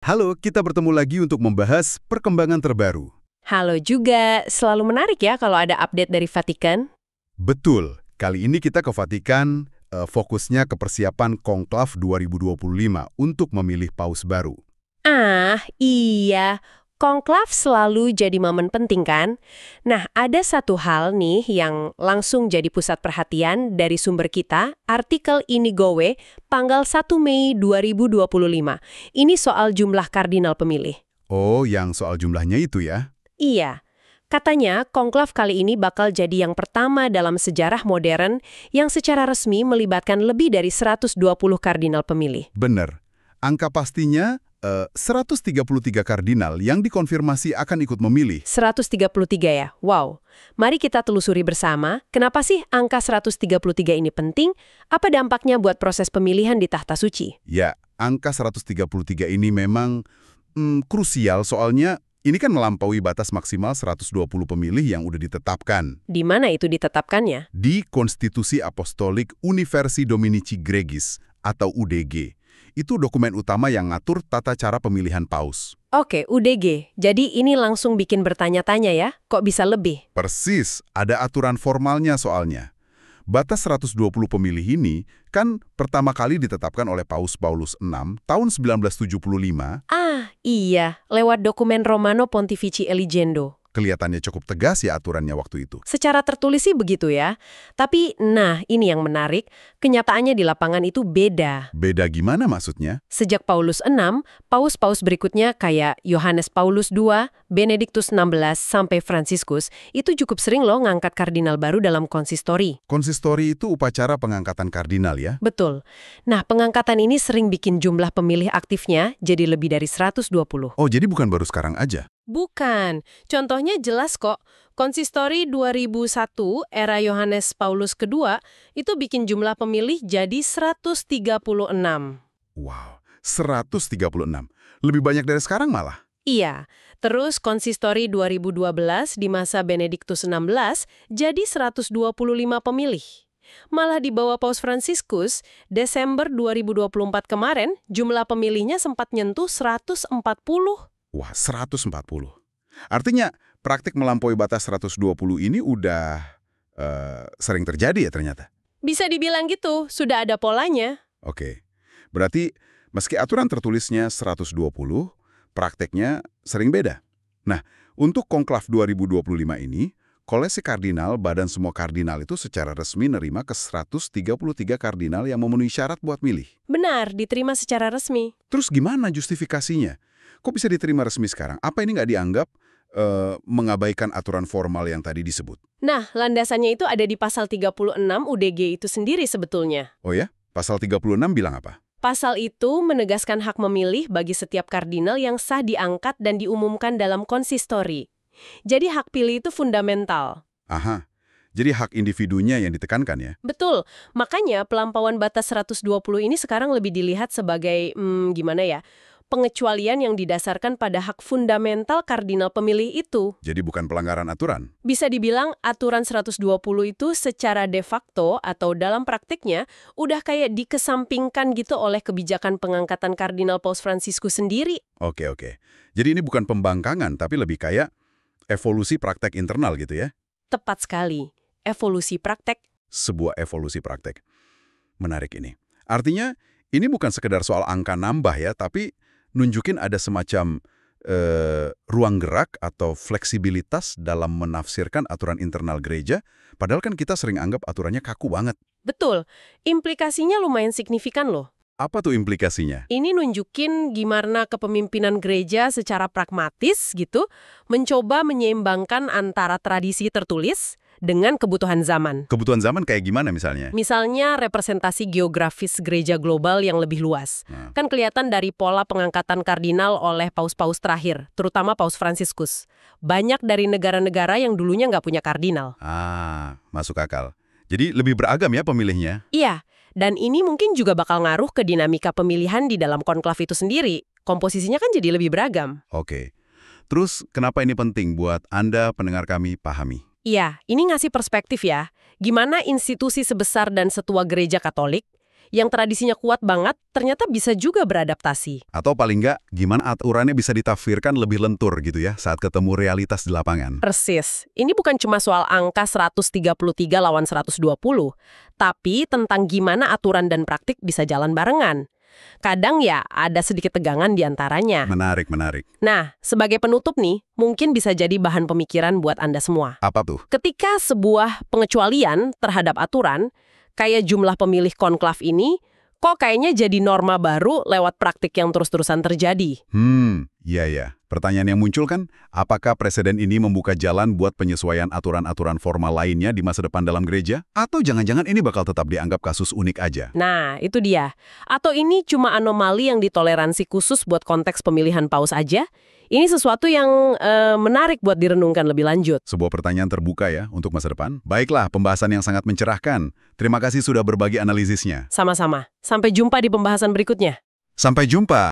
Halo, kita bertemu lagi untuk membahas perkembangan terbaru. Halo juga, selalu menarik ya kalau ada update dari Vatikan. Betul, kali ini kita ke Vatikan, fokusnya ke persiapan Konklav 2025 untuk memilih paus baru. Iya, konklav selalu jadi momen penting kan? Nah, ada satu hal nih yang langsung jadi pusat perhatian dari sumber kita, artikel Inigowe, tanggal 1 Mei 2025. Ini soal jumlah kardinal pemilih. Oh, yang soal jumlahnya itu ya? Iya, katanya konklav kali ini bakal jadi yang pertama dalam sejarah modern yang secara resmi melibatkan lebih dari 120 kardinal pemilih. Bener. Angka pastinya 133 kardinal yang dikonfirmasi akan ikut memilih. 133 ya? Wow. Mari kita telusuri bersama, kenapa sih angka 133 ini penting? Apa dampaknya buat proses pemilihan di tahta suci? Ya, angka 133 ini memang krusial soalnya ini kan melampaui batas maksimal 120 pemilih yang udah ditetapkan. Di mana itu ditetapkannya? Di Konstitusi Apostolik Universi Dominici Gregis atau UDG. Itu dokumen utama yang ngatur tata cara pemilihan paus. Oke, UDG. Jadi ini langsung bikin bertanya-tanya ya, kok bisa lebih? Persis, ada aturan formalnya soalnya. Batas 120 pemilih ini kan pertama kali ditetapkan oleh Paus Paulus VI tahun 1975. Iya, lewat dokumen Romano Pontifici Eligendo. Kelihatannya cukup tegas ya aturannya waktu itu. Secara tertulis sih begitu ya. Tapi, ini yang menarik, kenyataannya di lapangan itu beda. Beda gimana maksudnya? Sejak Paulus VI, paus-paus berikutnya kayak Yohanes Paulus II, Benediktus XVI, sampai Fransiskus, itu cukup sering loh ngangkat kardinal baru dalam konsistori. Konsistori itu upacara pengangkatan kardinal ya? Betul. Nah, pengangkatan ini sering bikin jumlah pemilih aktifnya jadi lebih dari 120. Oh, jadi bukan baru sekarang aja? Bukan. Contohnya jelas kok. Konsistori 2001 era Yohanes Paulus II itu bikin jumlah pemilih jadi 136. Wow, 136. Lebih banyak dari sekarang malah. Iya. Terus konsistori 2012 di masa Benediktus XVI jadi 125 pemilih. Malah di bawah Paus Fransiskus, Desember 2024 kemarin, jumlah pemilihnya sempat nyentuh 140. Wah, 140. Artinya, praktik melampaui batas 120 ini udah sering terjadi ya ternyata? Bisa dibilang gitu, sudah ada polanya. Oke. Berarti, meski aturan tertulisnya 120, prakteknya sering beda. Nah, untuk Konklav 2025 ini, Kolesi Kardinal, Badan Semua Kardinal itu secara resmi nerima ke 133 kardinal yang memenuhi syarat buat milih. Benar, diterima secara resmi. Terus gimana justifikasinya? Kok bisa diterima resmi sekarang? Apa ini nggak dianggap mengabaikan aturan formal yang tadi disebut? Nah, landasannya itu ada di pasal 36 UDG itu sendiri sebetulnya. Oh ya? Pasal 36 bilang apa? Pasal itu menegaskan hak memilih bagi setiap kardinal yang sah diangkat dan diumumkan dalam konsistori. Jadi hak pilih itu fundamental. Aha, jadi hak individunya yang ditekankan ya? Betul, makanya pelampauan batas 120 ini sekarang lebih dilihat sebagai, pengecualian yang didasarkan pada hak fundamental kardinal pemilih itu. Jadi bukan pelanggaran aturan? Bisa dibilang aturan 120 itu secara de facto atau dalam praktiknya udah kayak dikesampingkan gitu oleh kebijakan pengangkatan kardinal Paus Fransiskus sendiri. Oke. Jadi ini bukan pembangkangan, tapi lebih kayak evolusi praktek internal gitu ya? Tepat sekali. Evolusi praktek. Sebuah evolusi praktek. Menarik ini. Artinya, ini bukan sekedar soal angka nambah ya, tapi nunjukin ada semacam ruang gerak atau fleksibilitas dalam menafsirkan aturan internal gereja, padahal kan kita sering anggap aturannya kaku banget. Betul. Implikasinya lumayan signifikan loh. Apa tuh implikasinya? Ini nunjukin gimana kepemimpinan gereja secara pragmatis gitu, mencoba menyeimbangkan antara tradisi tertulis dengan kebutuhan zaman. Kebutuhan zaman kayak gimana misalnya? Misalnya representasi geografis gereja global yang lebih luas. Kan kelihatan dari pola pengangkatan kardinal oleh paus-paus terakhir, terutama Paus Fransiskus. Banyak dari negara-negara yang dulunya nggak punya kardinal. Masuk akal. Jadi lebih beragam ya pemilihnya? Iya, dan ini mungkin juga bakal ngaruh ke dinamika pemilihan di dalam konklav itu sendiri. Komposisinya kan jadi lebih beragam. Oke. Terus kenapa ini penting buat Anda pendengar kami pahami? Iya, ini ngasih perspektif ya. Gimana institusi sebesar dan setua gereja Katolik yang tradisinya kuat banget ternyata bisa juga beradaptasi. Atau paling nggak, gimana aturannya bisa ditafsirkan lebih lentur gitu ya saat ketemu realitas di lapangan. Persis. Ini bukan cuma soal angka 133 lawan 120, tapi tentang gimana aturan dan praktik bisa jalan barengan. Kadang ya ada sedikit tegangan di antaranya. Menarik, menarik. Nah, sebagai penutup nih, mungkin bisa jadi bahan pemikiran buat Anda semua. Apa tuh? Ketika sebuah pengecualian terhadap aturan, kayak jumlah pemilih konklav ini, kok kayaknya jadi norma baru lewat praktik yang terus-terusan terjadi. Iya ya. Pertanyaan yang muncul kan, apakah presiden ini membuka jalan buat penyesuaian aturan-aturan formal lainnya di masa depan dalam gereja? Atau jangan-jangan ini bakal tetap dianggap kasus unik aja? Nah, itu dia. Atau ini cuma anomali yang ditoleransi khusus buat konteks pemilihan paus aja? Ini sesuatu yang menarik buat direnungkan lebih lanjut. Sebuah pertanyaan terbuka ya untuk masa depan. Baiklah, pembahasan yang sangat mencerahkan. Terima kasih sudah berbagi analisisnya. Sama-sama. Sampai jumpa di pembahasan berikutnya. Sampai jumpa.